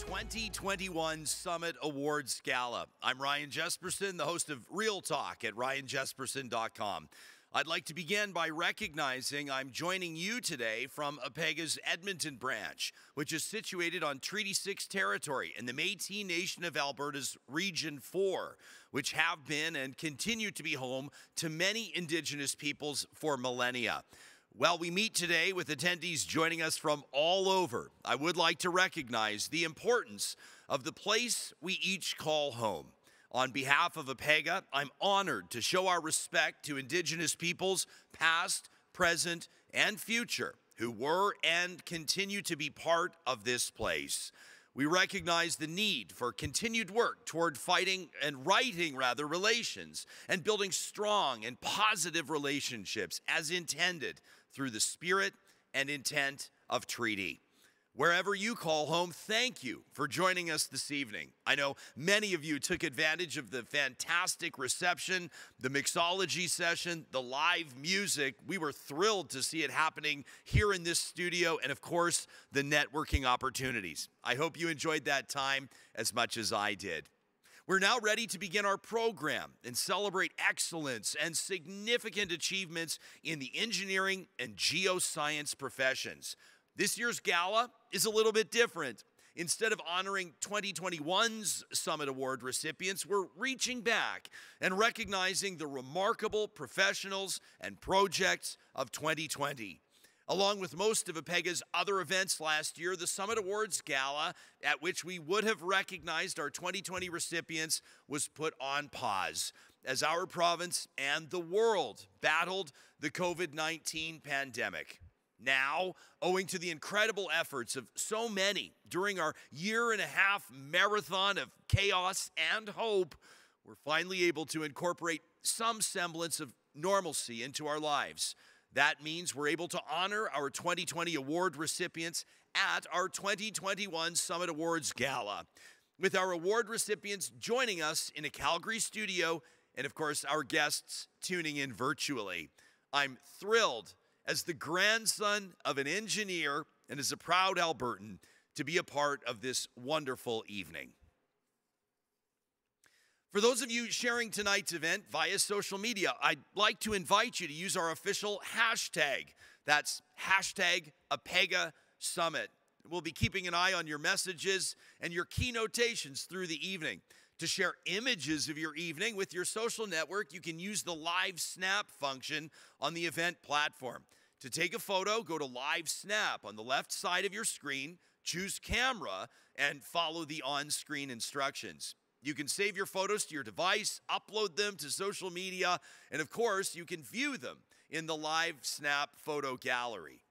2021 Summit Awards Gala. I'm Ryan Jespersen, the host of Real Talk at ryanjespersen.com. I'd like to begin by recognizing I'm joining you today from APEGA's Edmonton branch, which is situated on Treaty 6 territory in the Métis Nation of Alberta's Region 4, which have been and continue to be home to many Indigenous peoples for millennia. While we meet today with attendees joining us from all over, I would like to recognize the importance of the place we each call home. On behalf of APEGA, I'm honored to show our respect to Indigenous peoples, past, present, and future, who were and continue to be part of this place. We recognize the need for continued work toward righting relations and building strong and positive relationships as intended through the spirit and intent of treaty. Wherever you call home, thank you for joining us this evening. I know many of you took advantage of the fantastic reception, the mixology session, the live music. We were thrilled to see it happening here in this studio, and of course, the networking opportunities. I hope you enjoyed that time as much as I did. We're now ready to begin our program and celebrate excellence and significant achievements in the engineering and geoscience professions. This year's gala is a little bit different. Instead of honoring 2021's Summit Award recipients, we're reaching back and recognizing the remarkable professionals and projects of 2020. Along with most of APEGA's other events last year, the Summit Awards Gala, at which we would have recognized our 2020 recipients, was put on pause as our province and the world battled the COVID-19 pandemic. Now, owing to the incredible efforts of so many during our year-and-a-half marathon of chaos and hope, we're finally able to incorporate some semblance of normalcy into our lives. That means we're able to honor our 2020 award recipients at our 2021 Summit Awards Gala, with our award recipients joining us in a Calgary studio and, of course, our guests tuning in virtually. I'm thrilled, as the grandson of an engineer and as a proud Albertan, to be a part of this wonderful evening. For those of you sharing tonight's event via social media, I'd like to invite you to use our official hashtag. That's hashtag APEGA Summit. We'll be keeping an eye on your messages and your key notations through the evening. To share images of your evening with your social network, you can use the Live Snap function on the event platform. To take a photo, go to Live Snap on the left side of your screen, choose Camera, and follow the on-screen instructions. You can save your photos to your device, upload them to social media, and of course, you can view them in the Live Snap photo gallery.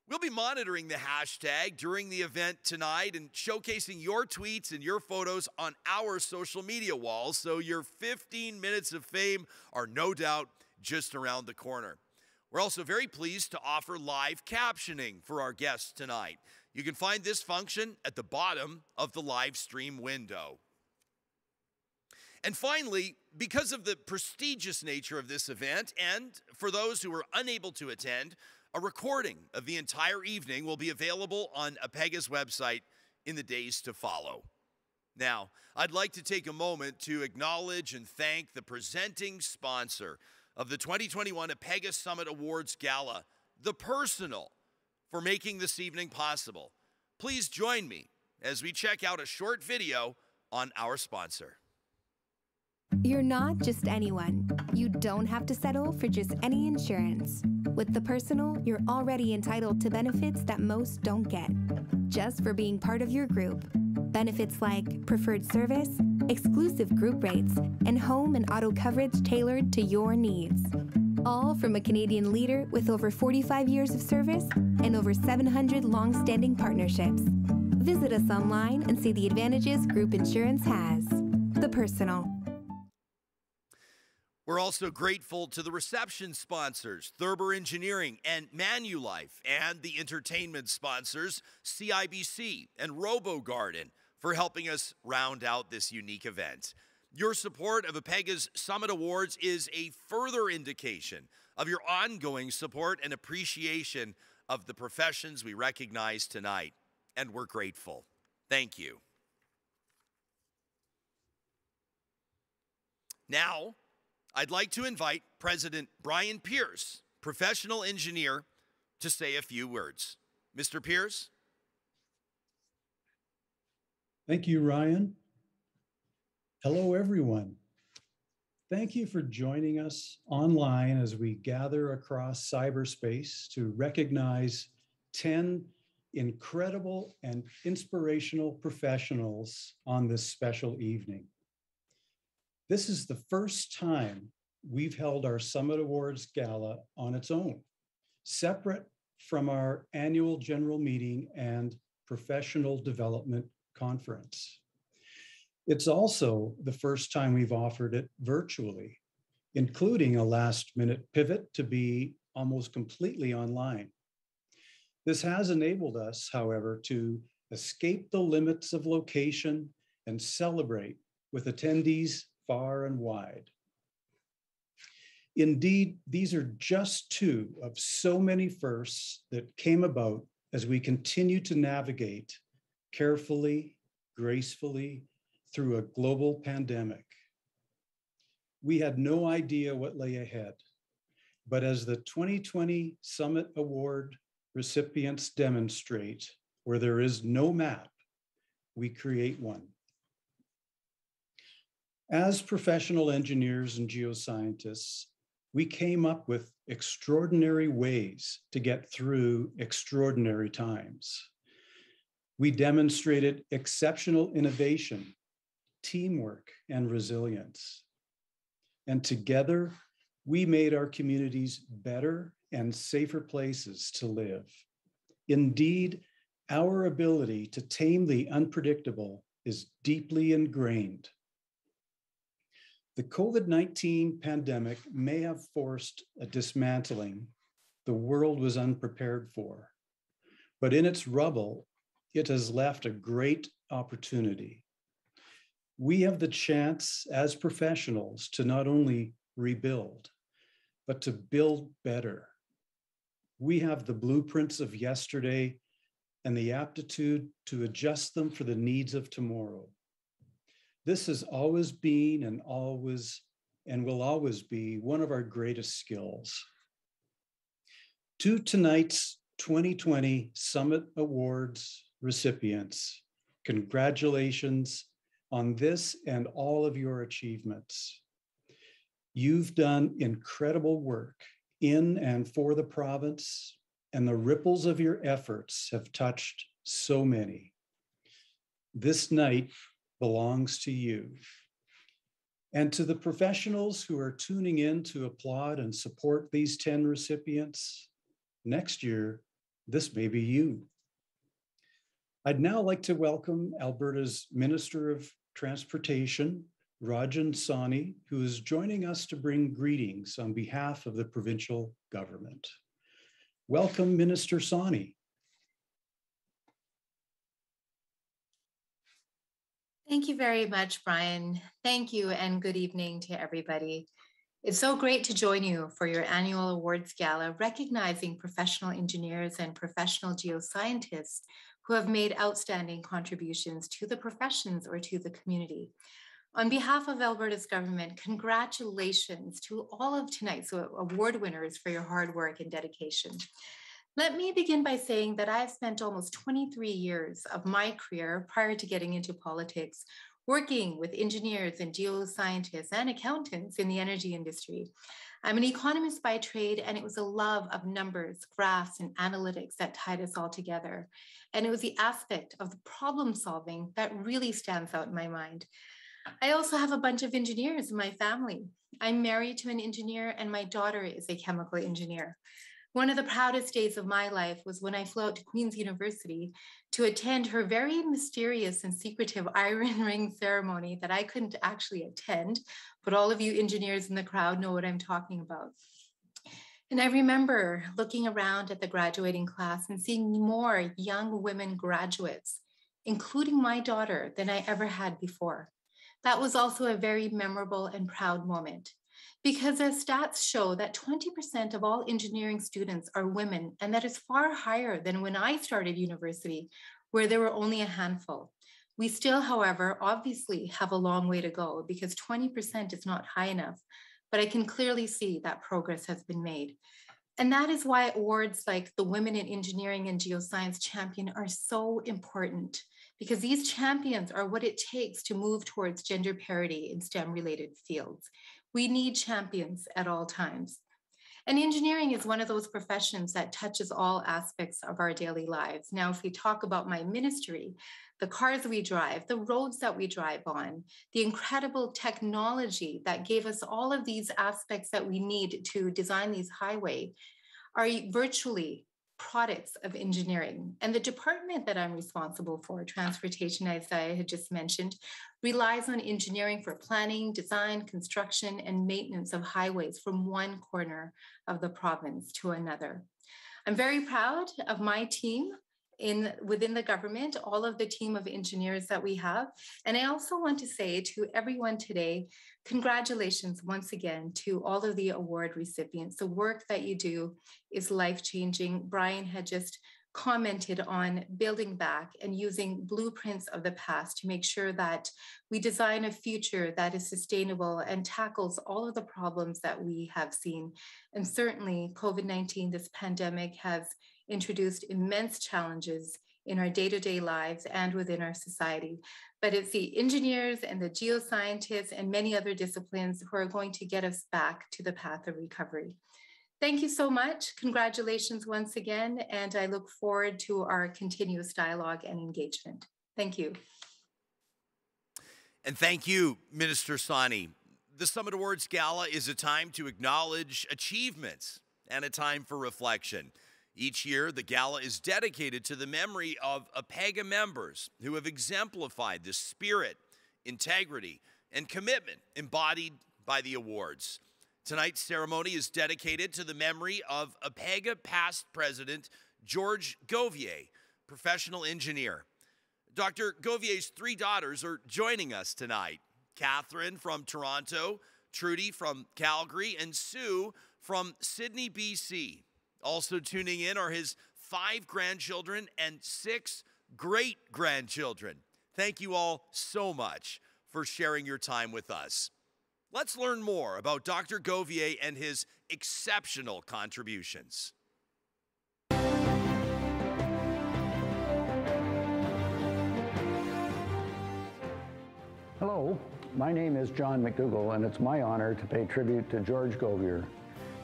We'll be monitoring the hashtag during the event tonight and showcasing your tweets and your photos on our social media walls, so your 15 minutes of fame are no doubt just around the corner. We're also very pleased to offer live captioning for our guests tonight. You can find this function at the bottom of the live stream window. And finally, because of the prestigious nature of this event, and for those who are unable to attend, a recording of the entire evening will be available on APEGA's website in the days to follow. Now, I'd like to take a moment to acknowledge and thank the presenting sponsor of the 2021 APEGA Summit Awards Gala, The Personal, for making this evening possible. Please join me as we check out a short video on our sponsor. You're not just anyone. You don't have to settle for just any insurance. With The Personal, you're already entitled to benefits that most don't get, just for being part of your group. Benefits like preferred service, exclusive group rates, and home and auto coverage tailored to your needs. All from a Canadian leader with over 45 years of service and over 700 long-standing partnerships. Visit us online and see the advantages group insurance has. The Personal. We're also grateful to the reception sponsors, Thurber Engineering and Manulife, and the entertainment sponsors, CIBC and RoboGarden, for helping us round out this unique event. Your support of APEGA's Summit Awards is a further indication of your ongoing support and appreciation of the professions we recognize tonight, and we're grateful. Thank you. Now, I'd like to invite President Brian Pierce, professional engineer, to say a few words. Mr. Pierce? Thank you, Ryan. Hello, everyone. Thank you for joining us online as we gather across cyberspace to recognize 10 incredible and inspirational professionals on this special evening. This is the first time we've held our Summit Awards Gala on its own, separate from our annual general meeting and professional development conference. It's also the first time we've offered it virtually, including a last-minute pivot to be almost completely online. This has enabled us, however, to escape the limits of location and celebrate with attendees far and wide. Indeed, these are just two of so many firsts that came about as we continue to navigate carefully, gracefully, through a global pandemic. We had no idea what lay ahead, but as the 2020 Summit Award recipients demonstrate, where there is no map, we create one. As professional engineers and geoscientists, we came up with extraordinary ways to get through extraordinary times. We demonstrated exceptional innovation, teamwork, and resilience. And together, we made our communities better and safer places to live. Indeed, our ability to tame the unpredictable is deeply ingrained. The COVID-19 pandemic may have forced a dismantling the world was unprepared for, but in its rubble, it has left a great opportunity. We have the chance as professionals to not only rebuild, but to build better. We have the blueprints of yesterday and the aptitude to adjust them for the needs of tomorrow. This has always been and will always be one of our greatest skills. To tonight's 2020 Summit Awards recipients, congratulations on this and all of your achievements. You've done incredible work in and for the province, and the ripples of your efforts have touched so many. This night belongs to you. And to the professionals who are tuning in to applaud and support these 10 recipients, next year, this may be you. I'd now like to welcome Alberta's Minister of Transportation, Rajan Sani, who is joining us to bring greetings on behalf of the provincial government. Welcome, Minister Sani. Thank you very much, Brian. Thank you and good evening to everybody. It's so great to join you for your annual awards gala, recognizing professional engineers and professional geoscientists who have made outstanding contributions to the professions or to the community. On behalf of Alberta's government, congratulations to all of tonight's award winners for your hard work and dedication. Let me begin by saying that I have spent almost 23 years of my career prior to getting into politics, working with engineers and geoscientists and accountants in the energy industry. I'm an economist by trade, and it was a love of numbers, graphs, and analytics that tied us all together. And it was the aspect of the problem solving that really stands out in my mind. I also have a bunch of engineers in my family. I'm married to an engineer, and my daughter is a chemical engineer. One of the proudest days of my life was when I flew out to Queen's University to attend her very mysterious and secretive iron ring ceremony that I couldn't actually attend, but all of you engineers in the crowd know what I'm talking about. And I remember looking around at the graduating class and seeing more young women graduates, including my daughter, than I ever had before. That was also a very memorable and proud moment. Because as stats show that 20% of all engineering students are women, and that is far higher than when I started university, where there were only a handful. We still, however, obviously have a long way to go because 20% is not high enough, but I can clearly see that progress has been made. And that is why awards like the Women in Engineering and Geoscience Champion are so important, because these champions are what it takes to move towards gender parity in STEM-related fields. We need champions at all times. And engineering is one of those professions that touches all aspects of our daily lives. Now, if we talk about my ministry, the cars we drive, the roads that we drive on, the incredible technology that gave us all of these aspects that we need to design these highways are virtually products of engineering. And the department that I'm responsible for, transportation, as I had just mentioned, relies on engineering for planning, design, construction, and maintenance of highways from one corner of the province to another. I'm very proud of my team within the government, all of the team of engineers that we have. And I also want to say to everyone today, congratulations once again to all of the award recipients. The work that you do is life-changing. Brian had just commented on building back and using blueprints of the past to make sure that we design a future that is sustainable and tackles all of the problems that we have seen. And certainly COVID-19, this pandemic, has introduced immense challenges in our day-to-day lives and within our society. But it's the engineers and the geoscientists and many other disciplines who are going to get us back to the path of recovery. Thank you so much. Congratulations once again, and I look forward to our continuous dialogue and engagement. Thank you. And thank you, Minister Sani. The Summit Awards Gala is a time to acknowledge achievements and a time for reflection. Each year, the gala is dedicated to the memory of APEGA members who have exemplified the spirit, integrity, and commitment embodied by the awards. Tonight's ceremony is dedicated to the memory of APEGA past president George Govier, professional engineer. Dr. Govier's 3 daughters are joining us tonight. Catherine from Toronto, Trudy from Calgary, and Sue from Sydney, BC. Also tuning in are his 5 grandchildren and 6 great-grandchildren. Thank you all so much for sharing your time with us. Let's learn more about Dr. Govier and his exceptional contributions. Hello, my name is John McDougall, and it's my honor to pay tribute to George Govier,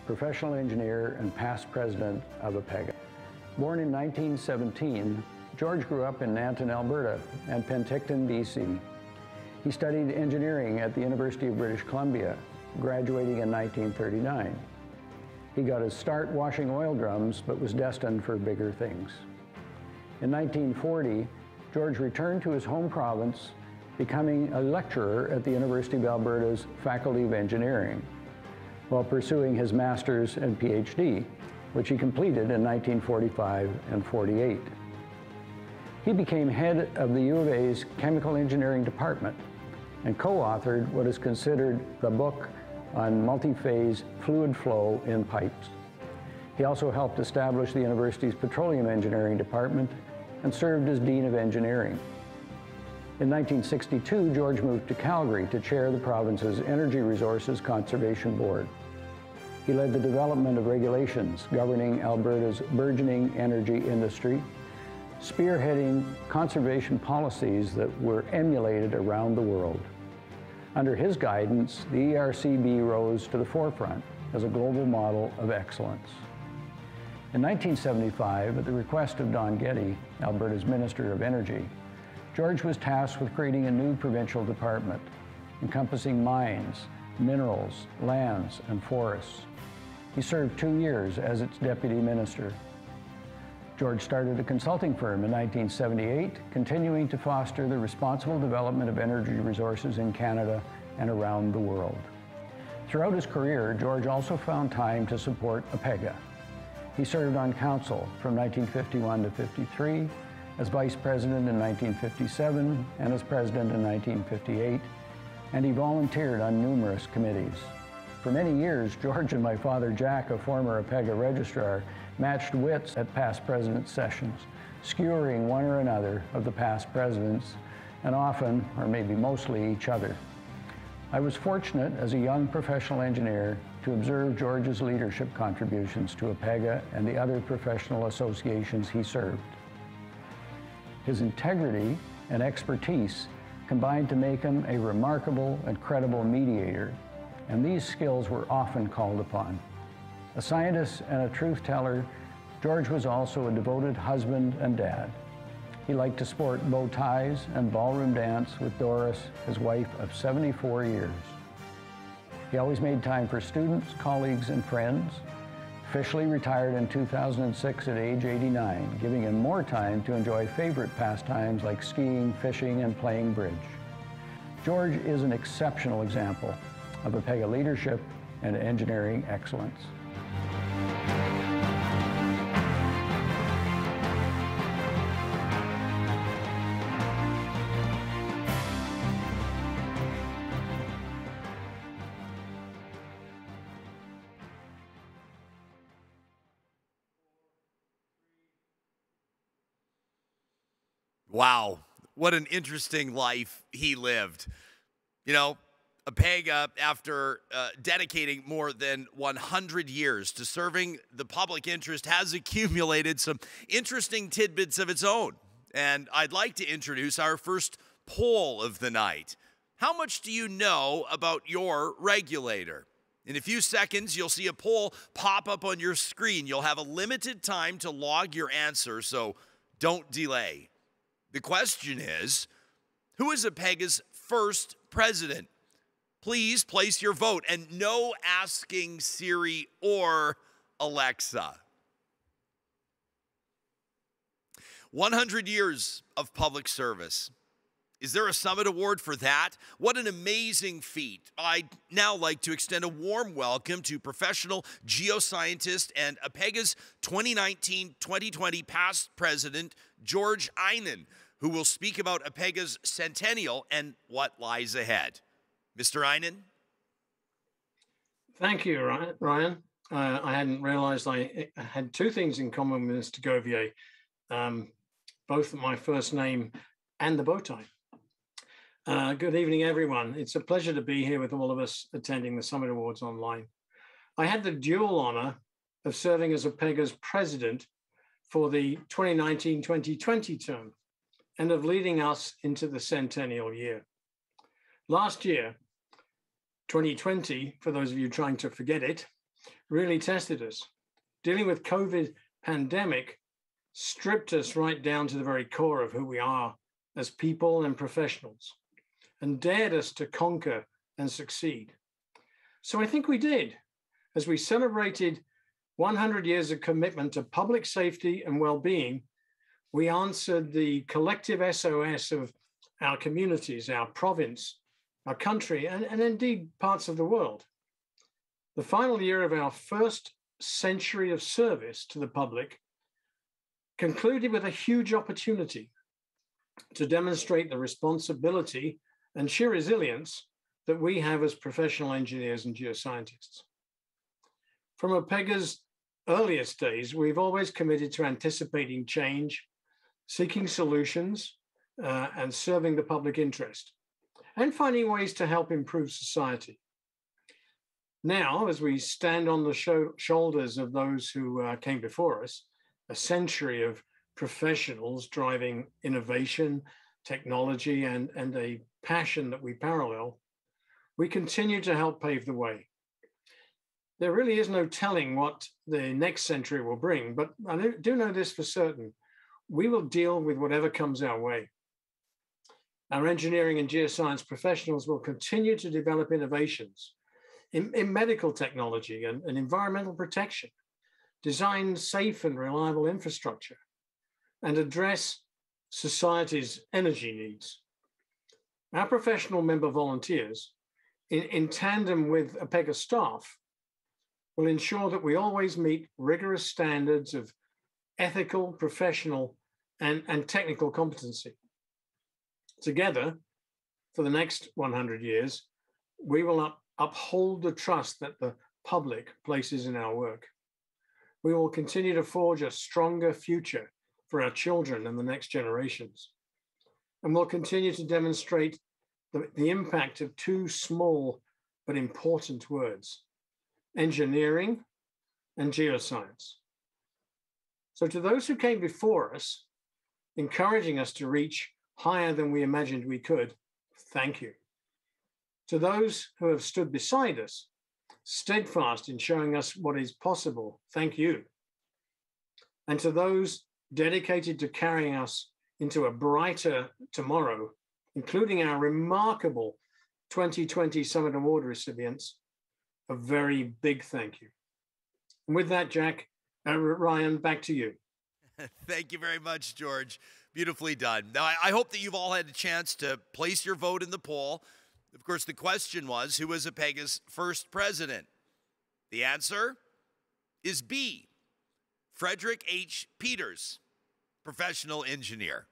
professional engineer and past president of APEGA. Born in 1917, George grew up in Nanton, Alberta, and Penticton, BC. He studied engineering at the University of British Columbia, graduating in 1939. He got his start washing oil drums, but was destined for bigger things. In 1940, George returned to his home province, becoming a lecturer at the University of Alberta's Faculty of Engineering, while pursuing his master's and PhD, which he completed in 1945 and 48. He became head of the U of A's Chemical Engineering Department and co-authored what is considered the book on multi-phase fluid flow in pipes. He also helped establish the university's Petroleum Engineering Department and served as Dean of Engineering. In 1962, George moved to Calgary to chair the province's Energy Resources Conservation Board. He led the development of regulations governing Alberta's burgeoning energy industry, spearheading conservation policies that were emulated around the world. Under his guidance, the ERCB rose to the forefront as a global model of excellence. In 1975, at the request of Don Getty, Alberta's Minister of Energy, George was tasked with creating a new provincial department encompassing mines, minerals, lands, and forests. He served 2 years as its deputy minister. George started a consulting firm in 1978, continuing to foster the responsible development of energy resources in Canada and around the world. Throughout his career, George also found time to support APEGA. He served on council from 1951 to 53, as vice president in 1957 and as president in 1958, and he volunteered on numerous committees. For many years, George and my father Jack, a former APEGA registrar, matched wits at past president sessions, skewering one or another of the past presidents, and often, or maybe mostly, each other. I was fortunate as a young professional engineer to observe George's leadership contributions to APEGA and the other professional associations he served. His integrity and expertise combined to make him a remarkable and credible mediator, and these skills were often called upon. A scientist and a truth teller, George was also a devoted husband and dad. He liked to sport bow ties and ballroom dance with Doris, his wife of 74 years. He always made time for students, colleagues, and friends. Officially retired in 2006 at age 89, giving him more time to enjoy favorite pastimes like skiing, fishing, and playing bridge. George is an exceptional example of APEGA leadership and engineering excellence. Wow, what an interesting life he lived. You know, APEGA, after dedicating more than 100 years to serving the public interest, has accumulated some interesting tidbits of its own. And I'd like to introduce our first poll of the night. How much do you know about your regulator? In a few seconds, you'll see a poll pop up on your screen. You'll have a limited time to log your answer, so don't delay. The question is, who is APEGA's first president? Please place your vote, and no asking Siri or Alexa. 100 years of public service. Is there a Summit Award for that? What an amazing feat. I'd now like to extend a warm welcome to professional geoscientist and APEGA's 2019-2020 past president, George Einen, who will speak about APEGA's Centennial and what lies ahead. Mr. Einen? Thank you, Ryan. I hadn't realized I had two things in common with Mr. Govier, both my first name and the bow tie. Good evening, everyone. It's a pleasure to be here with all of us attending the Summit Awards online. I had the dual honor of serving as APEGA's president for the 2019-2020 term, and of leading us into the Centennial year. Last year, 2020, for those of you trying to forget it, really tested us. Dealing with COVID pandemic stripped us right down to the very core of who we are as people and professionals, and dared us to conquer and succeed. So I think we did, as we celebrated 100 years of commitment to public safety and well-being. We answered the collective SOS of our communities, our province, our country, and indeed parts of the world. The final year of our first century of service to the public concluded with a huge opportunity to demonstrate the responsibility and sheer resilience that we have as professional engineers and geoscientists. From APEGA's earliest days, we've always committed to anticipating change, seeking solutions, and serving the public interest, and finding ways to help improve society. Now, as we stand on the shoulders of those who came before us, a century of professionals driving innovation, technology, and a passion that we parallel, we continue to help pave the way. There really is no telling what the next century will bring, but I do know this for certain. We will deal with whatever comes our way. Our engineering and geoscience professionals will continue to develop innovations in medical technology and environmental protection, design safe and reliable infrastructure, and address society's energy needs. Our professional member volunteers, in tandem with APEGA staff, will ensure that we always meet rigorous standards of ethical, professional, and technical competency. Together, for the next 100 years, we will uphold the trust that the public places in our work. We will continue to forge a stronger future for our children and the next generations. And we'll continue to demonstrate the impact of two small but important words: engineering and geoscience. So to those who came before us, encouraging us to reach higher than we imagined we could, thank you. To those who have stood beside us, steadfast in showing us what is possible, thank you. And to those dedicated to carrying us into a brighter tomorrow, including our remarkable 2020 Summit Award recipients, a very big thank you. And with that, Ryan, back to you. Thank you very much, George. Beautifully done. Now, I hope that you've all had a chance to place your vote in the poll. Of course, the question was, who was APEGA's first president? The answer is B, Frederick H. Peters, professional engineer.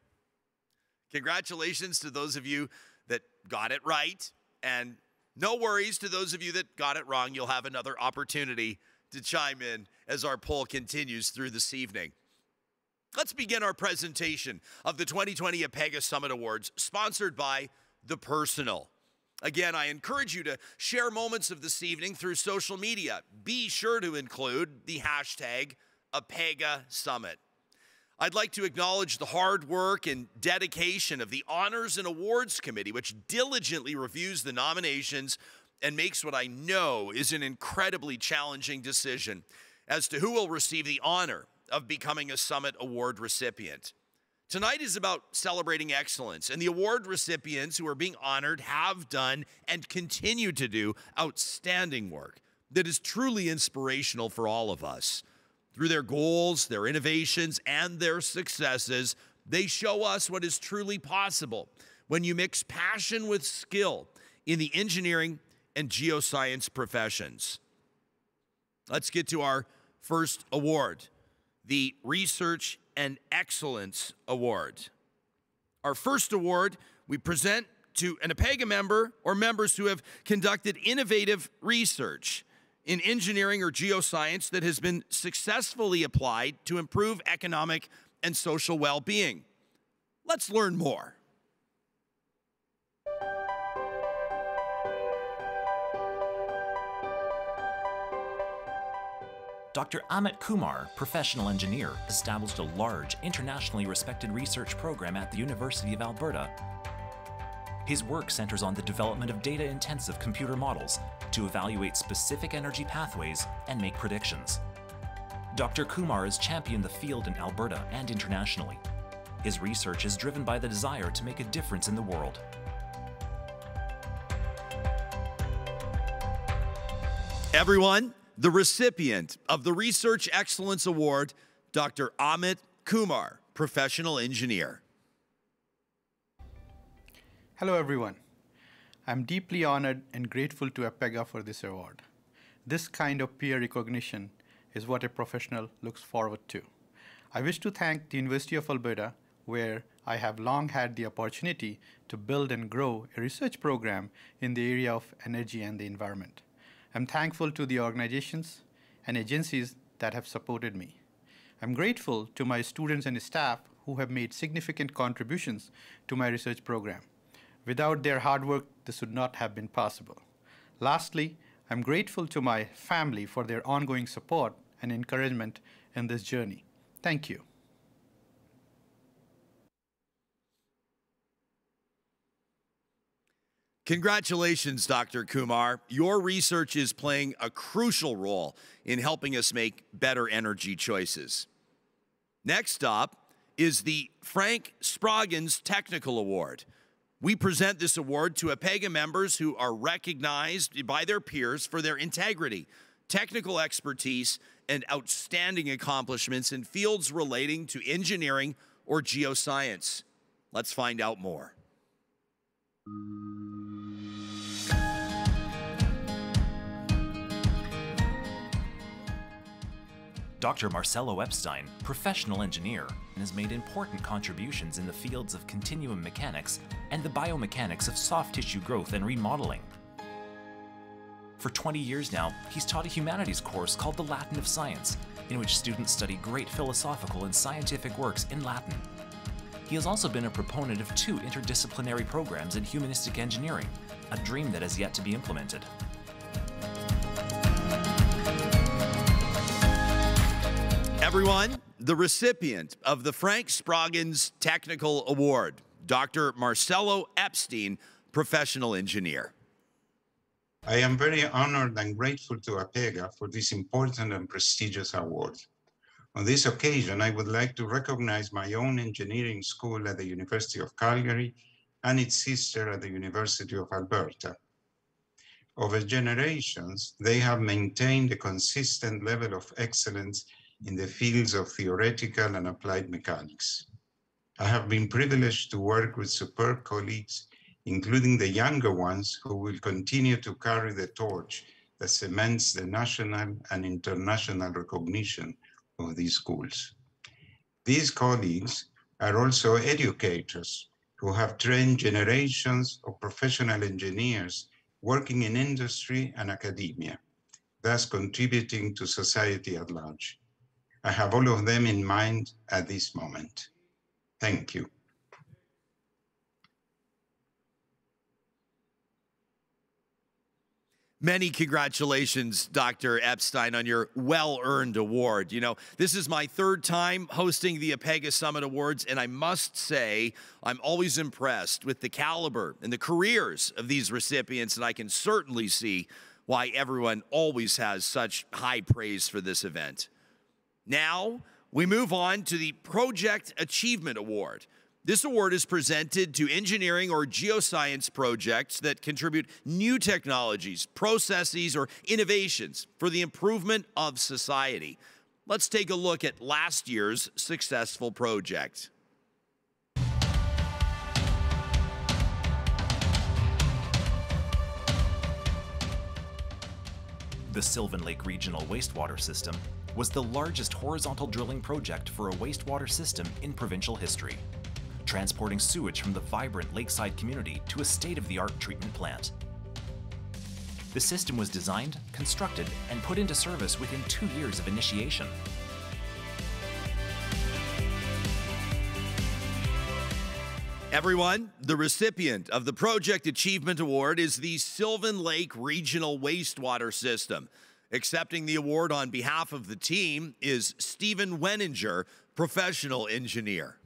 Congratulations to those of you that got it right, and no worries to those of you that got it wrong. You'll have another opportunity to chime in as our poll continues through this evening. Let's begin our presentation of the 2020 APEGA Summit Awards, sponsored by The Personal. Again, I encourage you to share moments of this evening through social media. Be sure to include the hashtag APEGA Summit. I'd like to acknowledge the hard work and dedication of the Honors and Awards Committee, which diligently reviews the nominations and makes what I know is an incredibly challenging decision as to who will receive the honor of becoming a Summit Award recipient. Tonight is about celebrating excellence, and the award recipients who are being honored have done and continue to do outstanding work that is truly inspirational for all of us. Through their goals, their innovations, and their successes, they show us what is truly possible when you mix passion with skill in the engineering and geoscience professions. Let's get to our first award, the Research and Excellence Award. Our first award we present to an APEGA member or members who have conducted innovative research in engineering or geoscience that has been successfully applied to improve economic and social well-being. Let's learn more. Dr. Ahmet Kumar, professional engineer, established a large, internationally respected research program at the University of Alberta. His work centers on the development of data-intensive computer models to evaluate specific energy pathways and make predictions. Dr. Kumar has championed the field in Alberta and internationally. His research is driven by the desire to make a difference in the world. Everyone, the recipient of the Research Excellence Award, Dr. Ahmet Kumar, professional engineer. Hello everyone. I'm deeply honored and grateful to APEGA for this award. This kind of peer recognition is what a professional looks forward to. I wish to thank the University of Alberta, where I have long had the opportunity to build and grow a research program in the area of energy and the environment. I'm thankful to the organizations and agencies that have supported me. I'm grateful to my students and staff who have made significant contributions to my research program. Without their hard work, this would not have been possible. Lastly, I'm grateful to my family for their ongoing support and encouragement in this journey. Thank you. Congratulations, Dr. Kumar. Your research is playing a crucial role in helping us make better energy choices. Next up is the Frank Sprogen's Technical Award. We present this award to APEGA members who are recognized by their peers for their integrity, technical expertise, and outstanding accomplishments in fields relating to engineering or geoscience. Let's find out more. Dr. Marcelo Epstein, professional engineer, has made important contributions in the fields of continuum mechanics and the biomechanics of soft tissue growth and remodeling. For 20 years now, he's taught a humanities course called The Latin of Science, in which students study great philosophical and scientific works in Latin. He has also been a proponent of 2 interdisciplinary programs in humanistic engineering, a dream that has yet to be implemented. Everyone, the recipient of the Frank Sprogen's Technical Award, Dr. Marcelo Epstein, professional engineer. I am very honored and grateful to APEGA for this important and prestigious award. On this occasion, I would like to recognize my own engineering school at the University of Calgary and its sister at the University of Alberta. Over generations, they have maintained a consistent level of excellence in the fields of theoretical and applied mechanics. I have been privileged to work with superb colleagues, including the younger ones who will continue to carry the torch that cements the national and international recognition of these schools. These colleagues are also educators who have trained generations of professional engineers working in industry and academia, thus contributing to society at large. I have all of them in mind at this moment. Thank you. Many congratulations, Dr. Epstein, on your well-earned award. You know, this is my 3rd time hosting the APEGA Summit Awards, and I must say I'm always impressed with the caliber and the careers of these recipients, and I can certainly see why everyone always has such high praise for this event. Now, we move on to the Project Achievement Award. This award is presented to engineering or geoscience projects that contribute new technologies, processes, or innovations for the improvement of society. Let's take a look at last year's successful project. The Sylvan Lake Regional Wastewater System was the largest horizontal drilling project for a wastewater system in provincial history, transporting sewage from the vibrant lakeside community to a state-of-the-art treatment plant. The system was designed, constructed, and put into service within 2 years of initiation. Everyone, the recipient of the Project Achievement Award is the Sylvan Lake Regional Wastewater System. Accepting the award on behalf of the team is Stephen Weninger, professional engineer.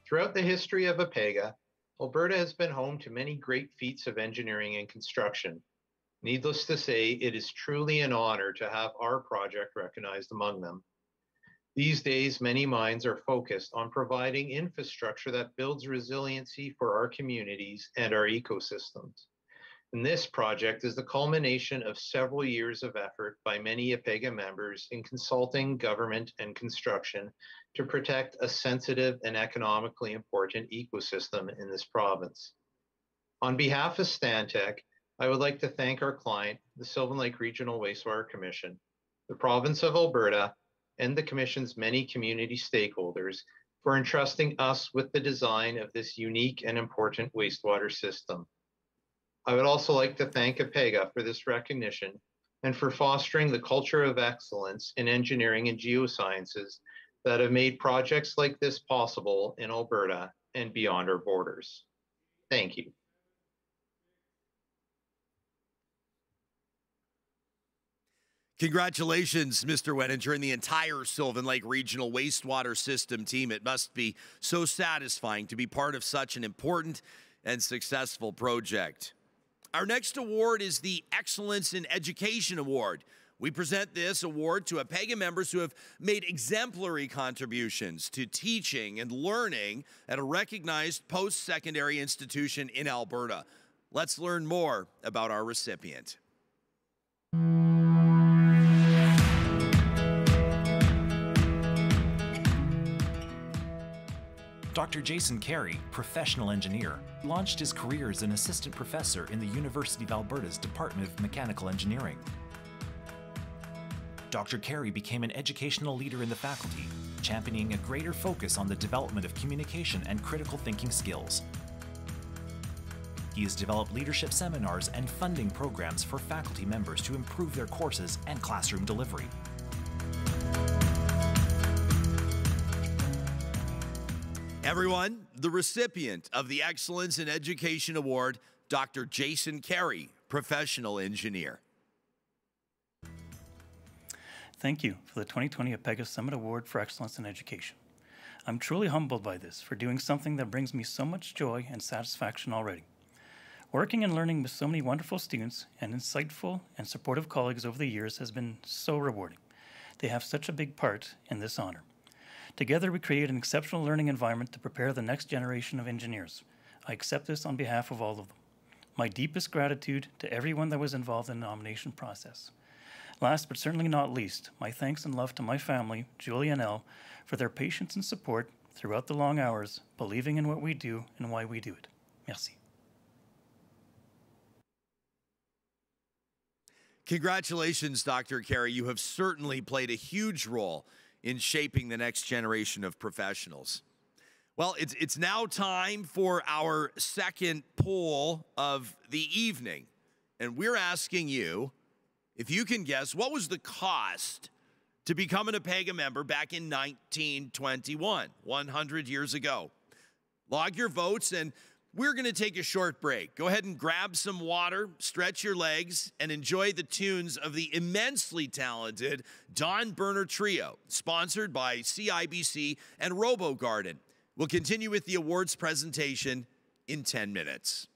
Throughout the history of APEGA, Alberta has been home to many great feats of engineering and construction. Needless to say, it is truly an honor to have our project recognized among them. These days, many minds are focused on providing infrastructure that builds resiliency for our communities and our ecosystems. And this project is the culmination of several years of effort by many APEGA members in consulting, government, and construction to protect a sensitive and economically important ecosystem in this province. On behalf of Stantec, I would like to thank our client, the Sylvan Lake Regional Wastewater Commission, the province of Alberta, and the Commission's many community stakeholders for entrusting us with the design of this unique and important wastewater system. I would also like to thank APEGA for this recognition and for fostering the culture of excellence in engineering and geosciences that have made projects like this possible in Alberta and beyond our borders. Thank you. Congratulations, Mr. Weninger, and the entire Sylvan Lake Regional Wastewater System team. It must be so satisfying to be part of such an important and successful project. Our next award is the Excellence in Education Award. We present this award to APEGA members who have made exemplary contributions to teaching and learning at a recognized post-secondary institution in Alberta. Let's learn more about our recipient. Dr. Jason Carey, professional engineer, launched his career as an assistant professor in the University of Alberta's Department of Mechanical Engineering. Dr. Carey became an educational leader in the faculty, championing a greater focus on the development of communication and critical thinking skills. He has developed leadership seminars and funding programs for faculty members to improve their courses and classroom delivery. Everyone, the recipient of the Excellence in Education Award, Dr. Jason Carey, professional engineer. Thank you for the 2020 APEGA Summit Award for Excellence in Education. I'm truly humbled by this for doing something that brings me so much joy and satisfaction already. Working and learning with so many wonderful students and insightful and supportive colleagues over the years has been so rewarding. They have such a big part in this honor. Together, we create an exceptional learning environment to prepare the next generation of engineers. I accept this on behalf of all of them. My deepest gratitude to everyone that was involved in the nomination process. Last but certainly not least, my thanks and love to my family, Julie and Elle, for their patience and support throughout the long hours, believing in what we do and why we do it. Merci. Congratulations, Dr. Carey. You have certainly played a huge role in shaping the next generation of professionals. Well, it's now time for our second poll of the evening. And we're asking you if you can guess what was the cost to become an APEGA member back in 1921, 100 years ago. Log your votes, and we're going to take a short break. Go ahead and grab some water, stretch your legs, and enjoy the tunes of the immensely talented Don Berner Trio, sponsored by CIBC and RoboGarden. We'll continue with the awards presentation in 10 minutes.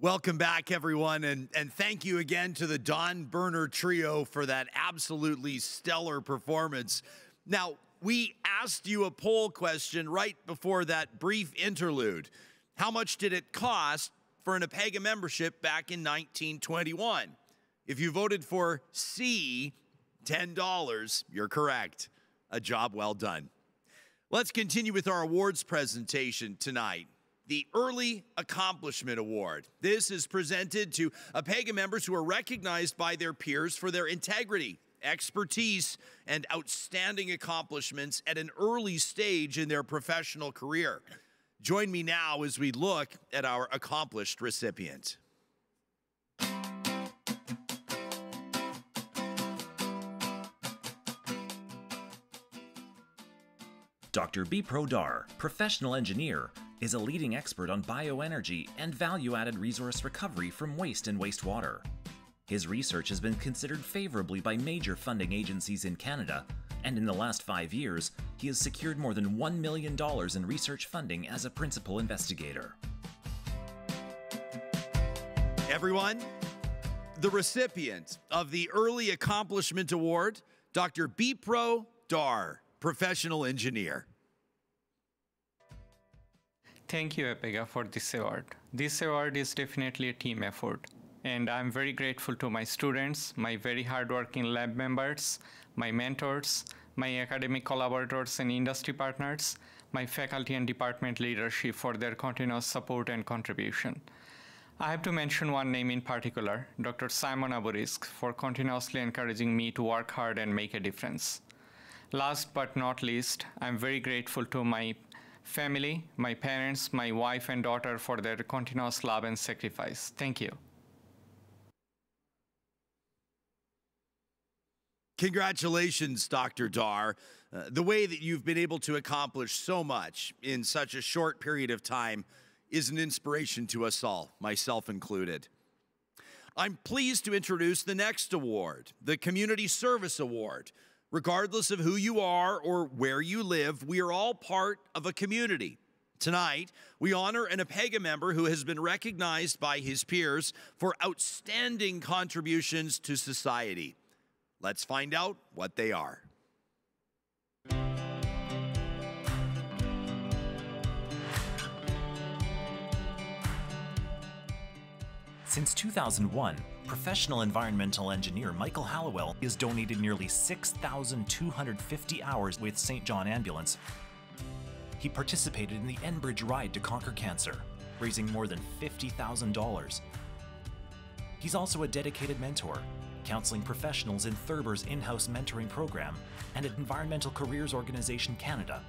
Welcome back, everyone, and thank you again to the Don Burner Trio for that absolutely stellar performance. Now, we asked you a poll question right before that brief interlude. How much did it cost for an APEGA membership back in 1921? If you voted for C, $10, you're correct. A job well done. Let's continue with our awards presentation tonight. The Early Accomplishment Award. This is presented to APEGA members who are recognized by their peers for their integrity, expertise, and outstanding accomplishments at an early stage in their professional career. Join me now as we look at our accomplished recipient. Dr. Bipro Dar, professional engineer, is a leading expert on bioenergy and value-added resource recovery from waste and wastewater. His research has been considered favorably by major funding agencies in Canada, and in the last 5 years, he has secured more than $1 million in research funding as a principal investigator. Everyone, the recipient of the Early Accomplishment Award, Dr. Bipro Dar, professional engineer. Thank you, APEGA, for this award. This award is definitely a team effort, and I'm very grateful to my students, my very hardworking lab members, my mentors, my academic collaborators and industry partners, my faculty and department leadership for their continuous support and contribution. I have to mention one name in particular, Dr. Simon Aburisk, for continuously encouraging me to work hard and make a difference. Last but not least, I'm very grateful to my family, my parents, my wife and daughter for their continuous love and sacrifice. Thank you. Congratulations, Dr. Dar. The way that you've been able to accomplish so much in such a short period of time is an inspiration to us all, myself included. I'm pleased to introduce the next award, the Community Service Award. Regardless of who you are or where you live, we are all part of a community. Tonight, we honor an APEGA member who has been recognized by his peers for outstanding contributions to society. Let's find out what they are. Since 2001, professional environmental engineer Michael Halliwell has donated nearly 6,250 hours with St. John Ambulance. He participated in the Enbridge Ride to Conquer Cancer, raising more than $50,000. He's also a dedicated mentor, counseling professionals in Thurber's in-house mentoring program and at Environmental Careers Organization Canada.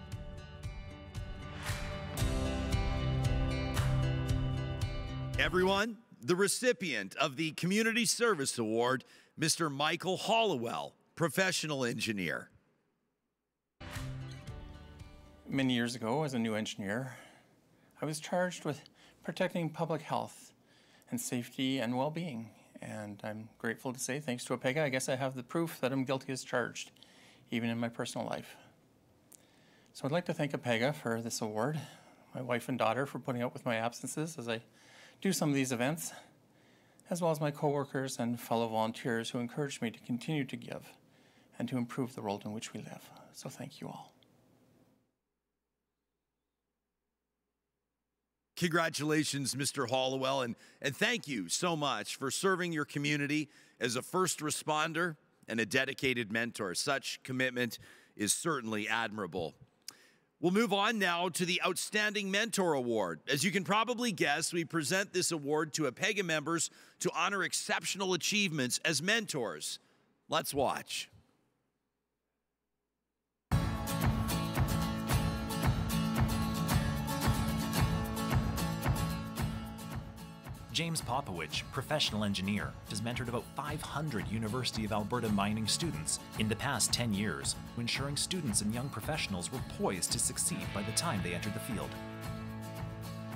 Everyone, the recipient of the Community Service Award, Mr. Michael Halliwell, professional engineer. Many years ago, as a new engineer, I was charged with protecting public health and safety and well-being. And I'm grateful to say, thanks to APEGA, I guess I have the proof that I'm guilty as charged, even in my personal life. So I'd like to thank APEGA for this award. my wife and daughter for putting up with my absences as I do some of these events, as well as my coworkers and fellow volunteers who encourage me to continue to give and to improve the world in which we live. So thank you all. Congratulations, Mr. Halliwell, and thank you so much for serving your community as a first responder and a dedicated mentor. Such commitment is certainly admirable. We'll move on now to the Outstanding Mentor Award. As you can probably guess, we present this award to APEGA members to honor exceptional achievements as mentors. Let's watch. James Popowicz, professional engineer, has mentored about 500 University of Alberta mining students in the past 10 years, ensuring students and young professionals were poised to succeed by the time they entered the field.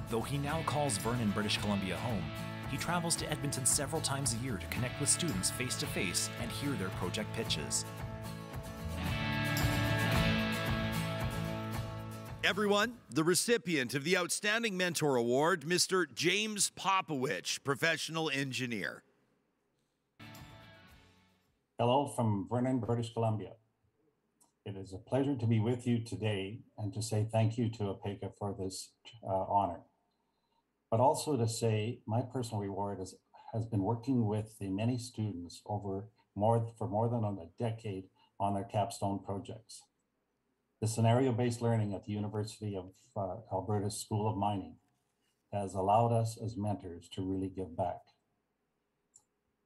Though he now calls Vernon, British Columbia home, he travels to Edmonton several times a year to connect with students face-to-face and hear their project pitches. Everyone, the recipient of the Outstanding Mentor Award, Mr. James Popowicz, professional engineer. Hello from Vernon, British Columbia. It is a pleasure to be with you today and to say thank you to APEGA for this honor. But also to say my personal reward has been working with the many students for more than a decade on their capstone projects. The scenario-based learning at the University of Alberta's School of Mining has allowed us as mentors to really give back.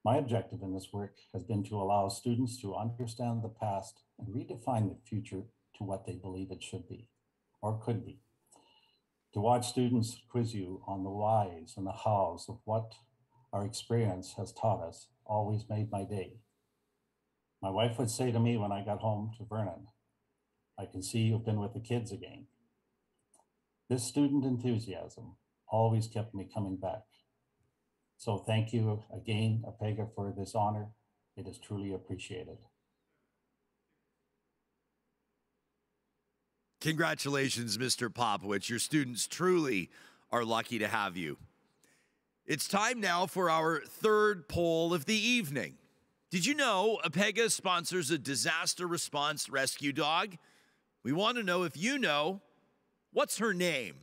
My objective in this work has been to allow students to understand the past and redefine the future to what they believe it should be or could be. To watch students quiz you on the whys and the hows of what our experience has taught us always made my day. My wife would say to me when I got home to Vernon, "I can see you've been with the kids again." This student enthusiasm always kept me coming back. So thank you again, APEGA, for this honor. It is truly appreciated. Congratulations, Mr. Popowicz. Your students truly are lucky to have you. It's time now for our third poll of the evening. Did you know APEGA sponsors a disaster response rescue dog? We want to know if you know, what's her name?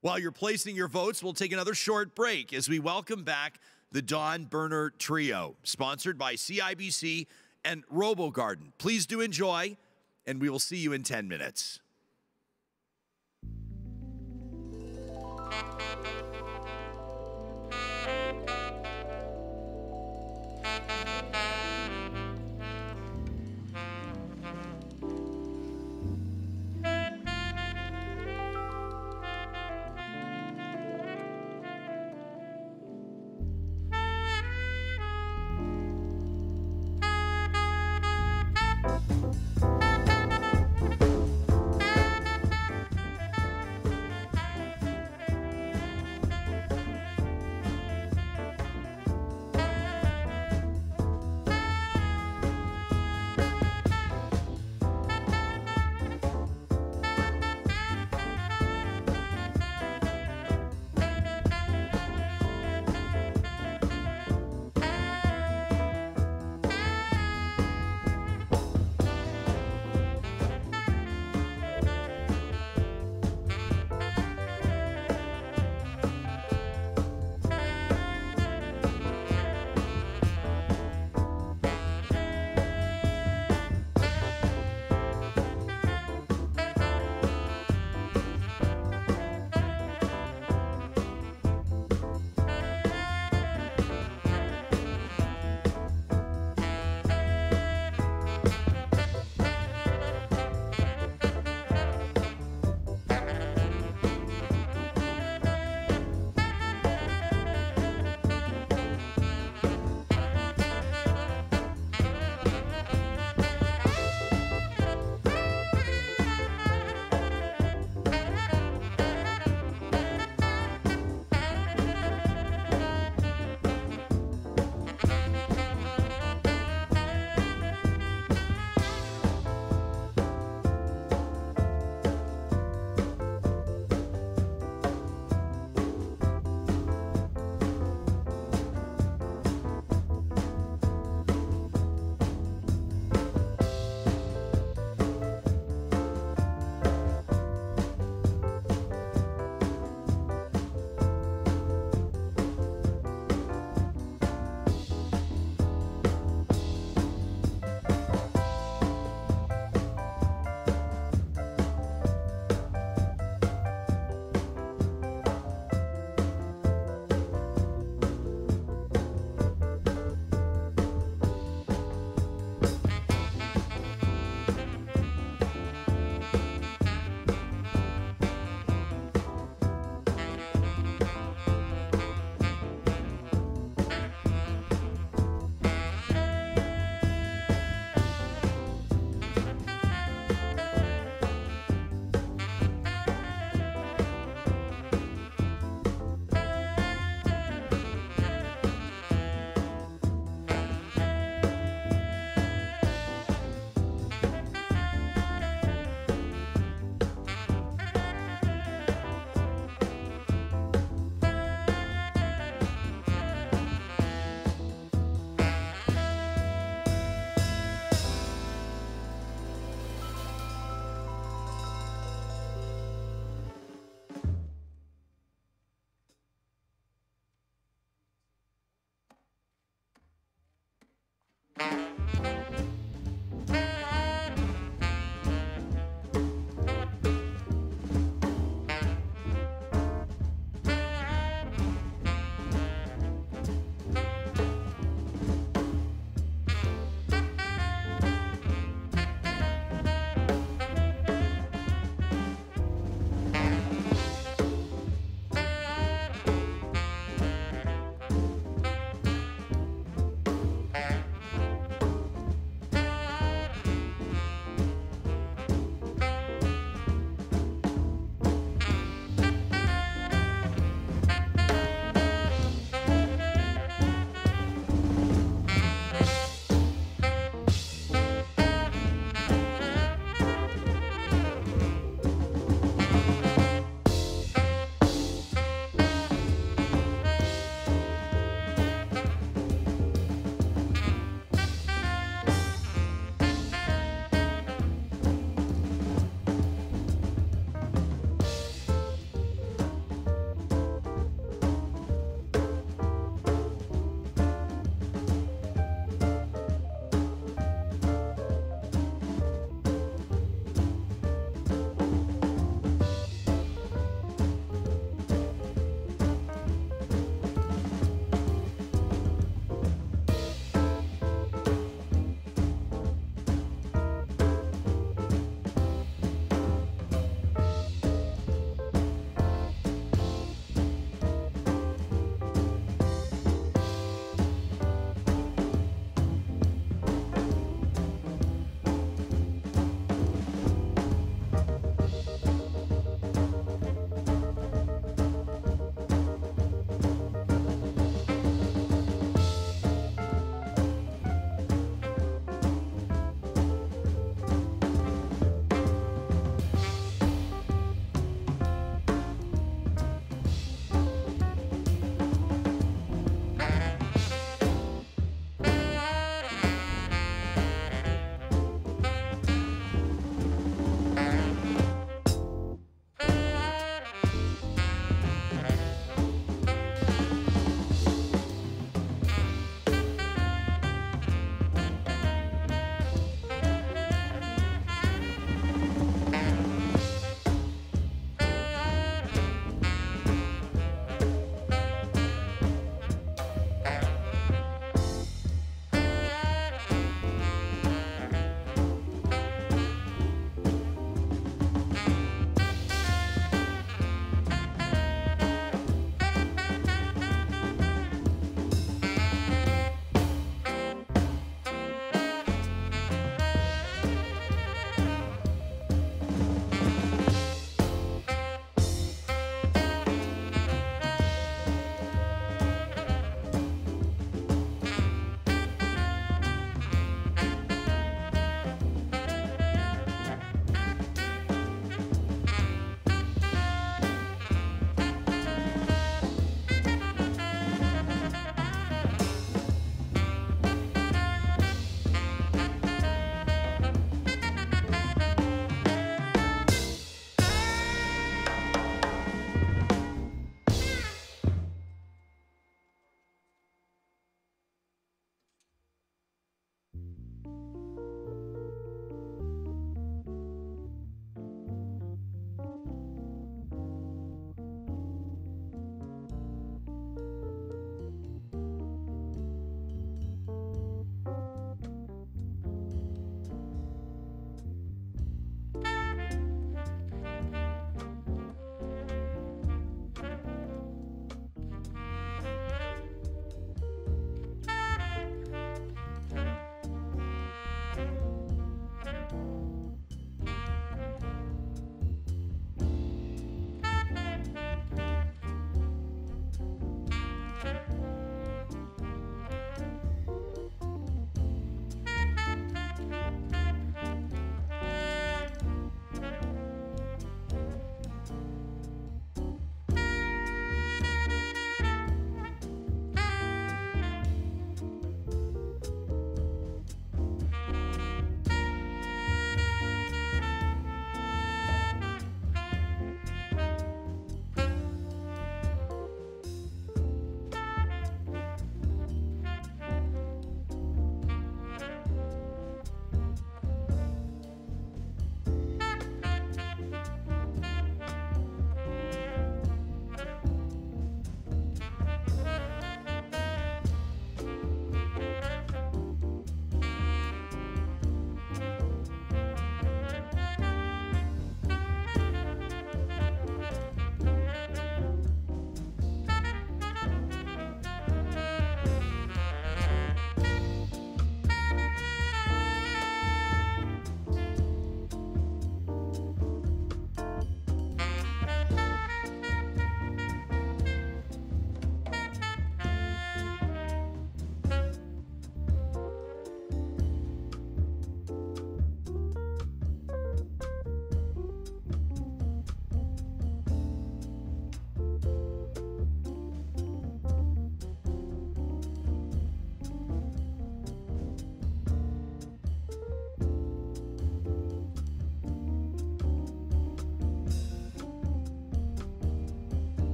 While you're placing your votes, we'll take another short break as we welcome back the Dawn Burner Trio, sponsored by CIBC and RoboGarden. Please do enjoy, and we will see you in 10 minutes.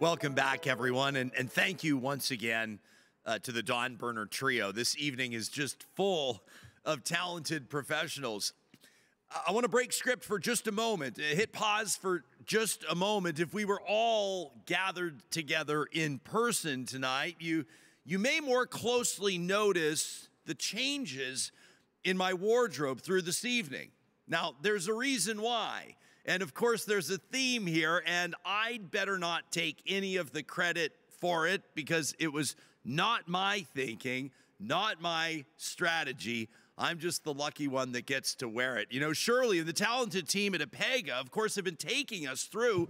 Welcome back, everyone, and thank you once again to the Dawn Burner Trio. This evening is just full of talented professionals. I want to break script for just a moment, hit pause for just a moment. If we were all gathered together in person tonight, you may more closely notice the changes in my wardrobe through this evening. Now, there's a reason why. And of course, there's a theme here, and I'd better not take any of the credit for it because it was not my thinking, not my strategy. I'm just the lucky one that gets to wear it. You know, Shirley and the talented team at APEGA, of course, have been taking us through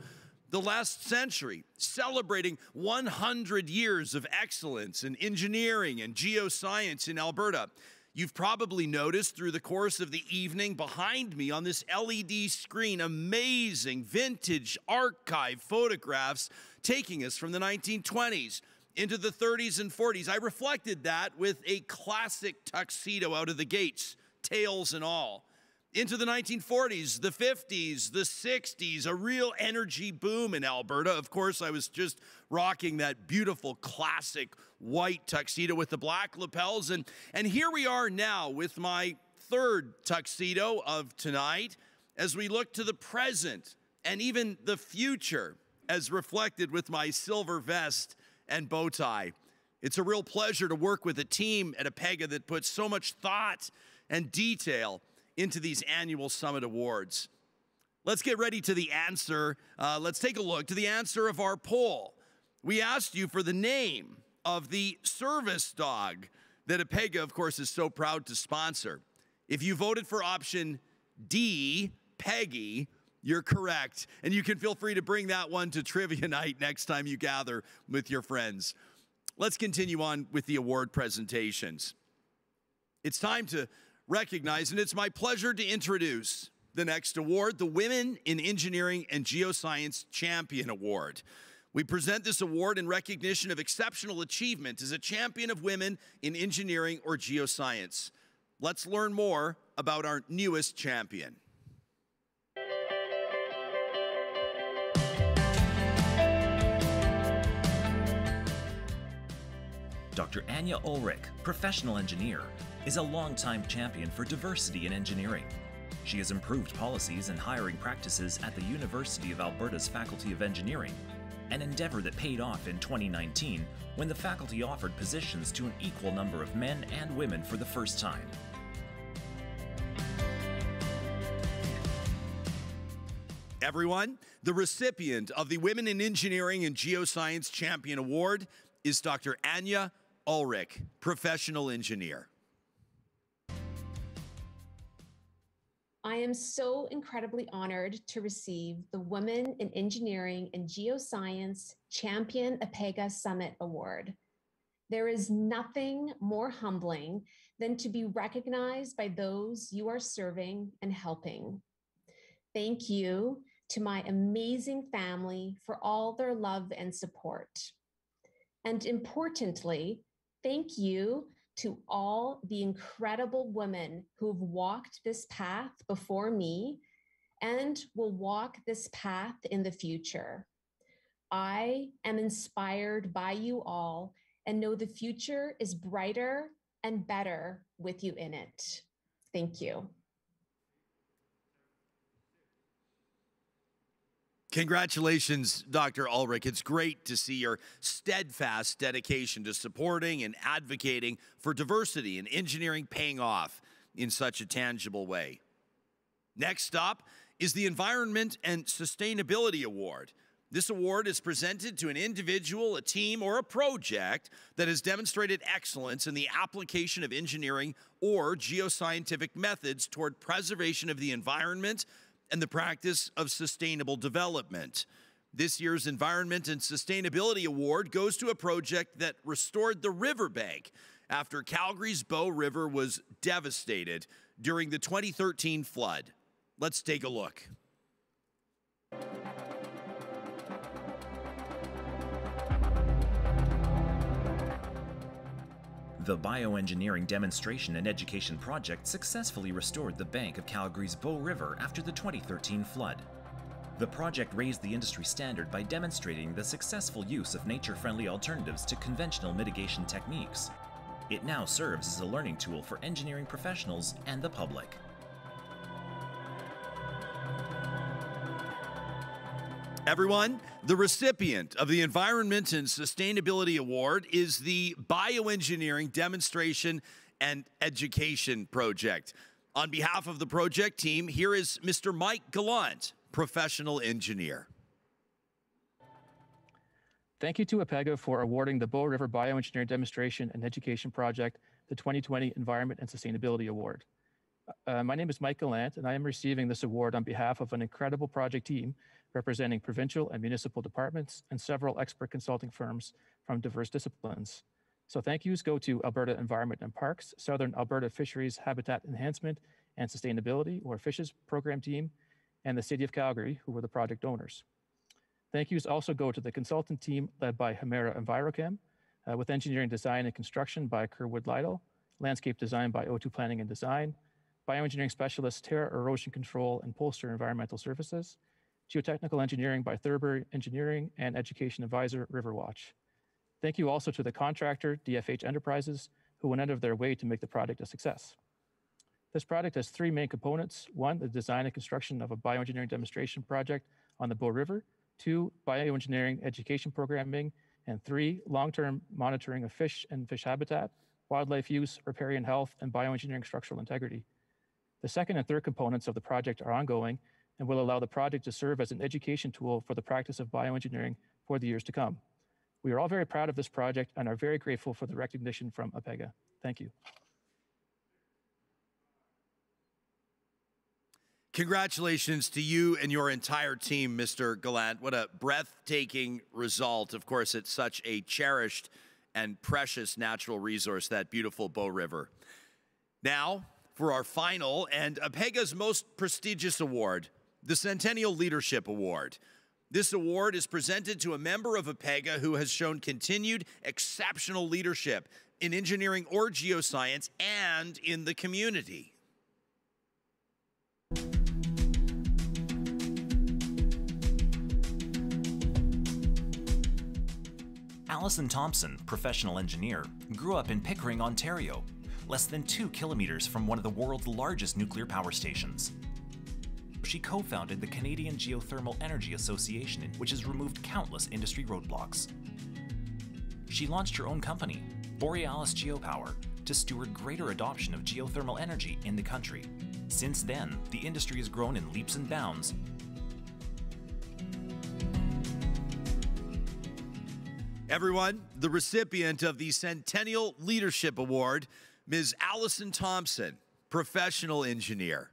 the last century, celebrating 100 years of excellence in engineering and geoscience in Alberta. You've probably noticed through the course of the evening behind me on this LED screen, amazing vintage archive photographs taking us from the 1920s into the 30s and 40s. I reflected that with a classic tuxedo out of the gates, tails and all. Into the 1940s, the 50s, the 60s, a real energy boom in Alberta. Of course, I was just rocking that beautiful classic white tuxedo with the black lapels. And here we are now with my third tuxedo of tonight as we look to the present and even the future as reflected with my silver vest and bow tie. It's a real pleasure to work with a team at APEGA that puts so much thought and detail into these annual Summit Awards. Let's get ready to the answer. Let's take a look to the answer of our poll. We asked you for the name of the service dog that APEGA, of course, is so proud to sponsor. If you voted for option D, Peggy, you're correct. And you can feel free to bring that one to trivia night next time you gather with your friends. Let's continue on with the award presentations. It's time to recognize, and it's my pleasure to introduce the next award, the Women in Engineering and Geoscience Champion Award. We present this award in recognition of exceptional achievement as a champion of women in engineering or geoscience. Let's learn more about our newest champion. Dr. Anya Ulrich, professional engineer, is a longtime champion for diversity in engineering. She has improved policies and hiring practices at the University of Alberta's Faculty of Engineering, an endeavor that paid off in 2019 when the faculty offered positions to an equal number of men and women for the first time. Everyone, the recipient of the Women in Engineering and Geoscience Champion Award is Dr. Anya Ulrich, professional engineer. I am so incredibly honored to receive the Women in Engineering and Geoscience Champion APEGA Summit Award. There is nothing more humbling than to be recognized by those you are serving and helping. Thank you to my amazing family for all their love and support. And importantly, thank you to all the incredible women who've walked this path before me and will walk this path in the future. I am inspired by you all and know the future is brighter and better with you in it. Thank you. Congratulations, Dr. Ulrich. It's great to see your steadfast dedication to supporting and advocating for diversity in engineering paying off in such a tangible way. Next up is the Environment and Sustainability Award. This award is presented to an individual, a team, or a project that has demonstrated excellence in the application of engineering or geoscientific methods toward preservation of the environment and the practice of sustainable development. This year's Environment and Sustainability Award goes to a project that restored the riverbank after Calgary's Bow River was devastated during the 2013 flood. Let's take a look. The bioengineering demonstration and education project successfully restored the bank of Calgary's Bow River after the 2013 flood. The project raised the industry standard by demonstrating the successful use of nature-friendly alternatives to conventional mitigation techniques. It now serves as a learning tool for engineering professionals and the public. Everyone, the recipient of the Environment and Sustainability Award is the Bioengineering Demonstration and Education Project. On behalf of the project team, here is Mr. Mike Gallant, professional engineer. Thank you to APEGA for awarding the Bow River Bioengineering Demonstration and Education Project the 2020 Environment and Sustainability Award. My name is Mike Gallant, and I am receiving this award on behalf of an incredible project team representing provincial and municipal departments and several expert consulting firms from diverse disciplines. So thank yous go to Alberta Environment and Parks, Southern Alberta Fisheries Habitat Enhancement and Sustainability, or FISHES program team, and the City of Calgary, who were the project owners. Thank yous also go to the consultant team led by Hamera Envirochem, with engineering design and construction by Kerwood Lytle, landscape design by O2 Planning and Design, bioengineering specialist Terra Erosion Control and Polster Environmental Services, geotechnical engineering by Thurber Engineering, and education advisor Riverwatch. Thank you also to the contractor, DFH Enterprises, who went out of their way to make the project a success. This project has three main components. One, the design and construction of a bioengineering demonstration project on the Bow River. Two, bioengineering education programming. And three, long-term monitoring of fish and fish habitat, wildlife use, riparian health, and bioengineering structural integrity. The second and third components of the project are ongoing and will allow the project to serve as an education tool for the practice of bioengineering for the years to come. We are all very proud of this project and are very grateful for the recognition from APEGA. Thank you. Congratulations to you and your entire team, Mr. Gallant. What a breathtaking result. Of course, it's such a cherished and precious natural resource, that beautiful Bow River. Now, for our final and APEGA's most prestigious award, the Centennial Leadership Award. This award is presented to a member of APEGA who has shown continued exceptional leadership in engineering or geoscience and in the community. Allison Thompson, professional engineer, grew up in Pickering, Ontario, less than 2 kilometers from one of the world's largest nuclear power stations. She co-founded the Canadian Geothermal Energy Association, which has removed countless industry roadblocks. She launched her own company, Borealis Geopower, to steward greater adoption of geothermal energy in the country. Since then, the industry has grown in leaps and bounds. Everyone, the recipient of the Centennial Leadership Award, Ms. Allison Thompson, professional engineer.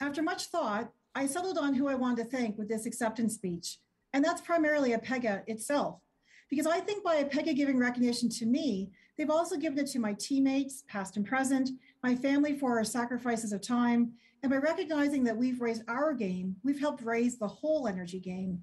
After much thought, I settled on who I wanted to thank with this acceptance speech, and that's primarily APEGA itself. Because I think by APEGA giving recognition to me, they've also given it to my teammates, past and present, my family for our sacrifices of time, and by recognizing that we've raised our game, we've helped raise the whole energy game.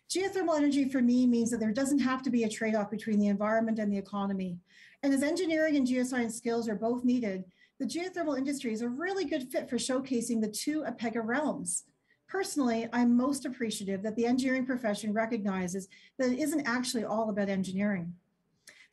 Geothermal energy for me means that there doesn't have to be a trade-off between the environment and the economy. And as engineering and geoscience skills are both needed, the geothermal industry is a really good fit for showcasing the two APEGA realms. Personally, I'm most appreciative that the engineering profession recognizes that it isn't actually all about engineering.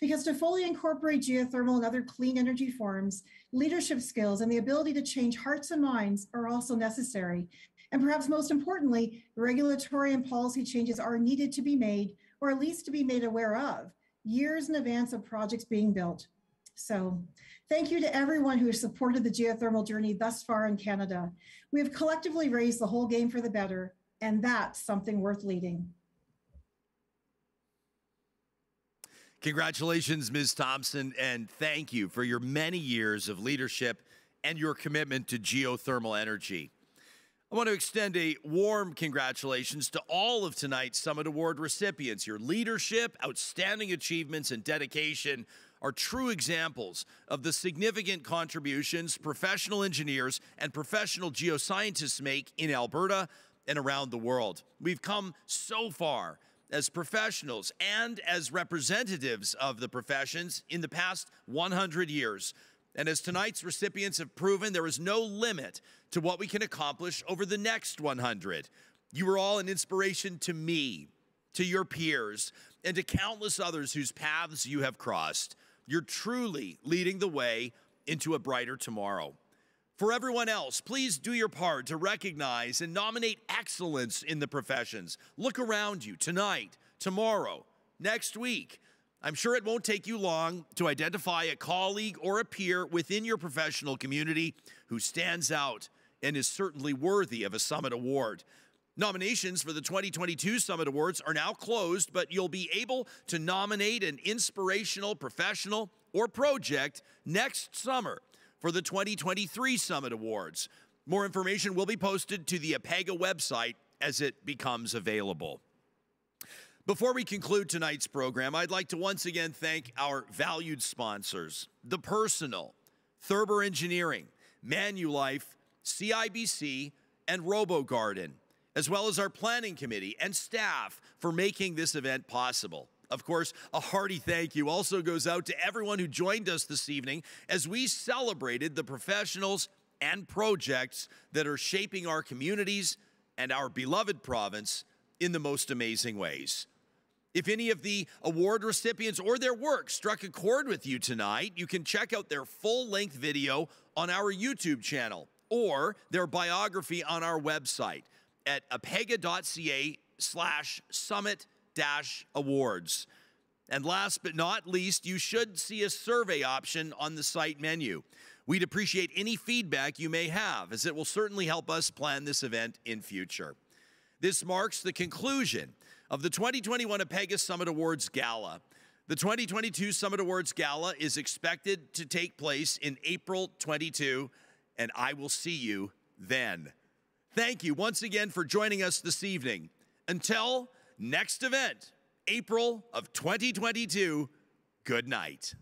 Because to fully incorporate geothermal and other clean energy forms, leadership skills and the ability to change hearts and minds are also necessary. And perhaps most importantly, regulatory and policy changes are needed to be made, or at least to be made aware of, years in advance of projects being built. So thank you to everyone who has supported the geothermal journey thus far in Canada. We have collectively raised the whole game for the better, and that's something worth leading. Congratulations, Ms. Thompson, and thank you for your many years of leadership and your commitment to geothermal energy. I want to extend a warm congratulations to all of tonight's Summit Award recipients. Your leadership, outstanding achievements, and dedication are true examples of the significant contributions professional engineers and professional geoscientists make in Alberta and around the world. We've come so far as professionals and as representatives of the professions in the past 100 years. And as tonight's recipients have proven, there is no limit to what we can accomplish over the next 100. You are all an inspiration to me, to your peers, and to countless others whose paths you have crossed. You're truly leading the way into a brighter tomorrow. For everyone else, please do your part to recognize and nominate excellence in the professions. Look around you tonight, tomorrow, next week. I'm sure it won't take you long to identify a colleague or a peer within your professional community who stands out and is certainly worthy of a Summit Award. Nominations for the 2022 Summit Awards are now closed, but you'll be able to nominate an inspirational professional or project next summer for the 2023 Summit Awards. More information will be posted to the APEGA website as it becomes available. Before we conclude tonight's program, I'd like to once again thank our valued sponsors, The Personal, Thurber Engineering, Manulife, CIBC, and RoboGarden, as well as our planning committee and staff for making this event possible. Of course, a hearty thank you also goes out to everyone who joined us this evening as we celebrated the professionals and projects that are shaping our communities and our beloved province in the most amazing ways. If any of the award recipients or their work struck a chord with you tonight, you can check out their full-length video on our YouTube channel or their biography on our website at apega.ca/summit-awards. And last but not least, you should see a survey option on the site menu. We'd appreciate any feedback you may have, as it will certainly help us plan this event in future. This marks the conclusion of the 2021 APEGA Summit Awards Gala. The 2022 Summit Awards Gala is expected to take place in April 22, and I will see you then. Thank you once again for joining us this evening. Until next event, April of 2022, good night.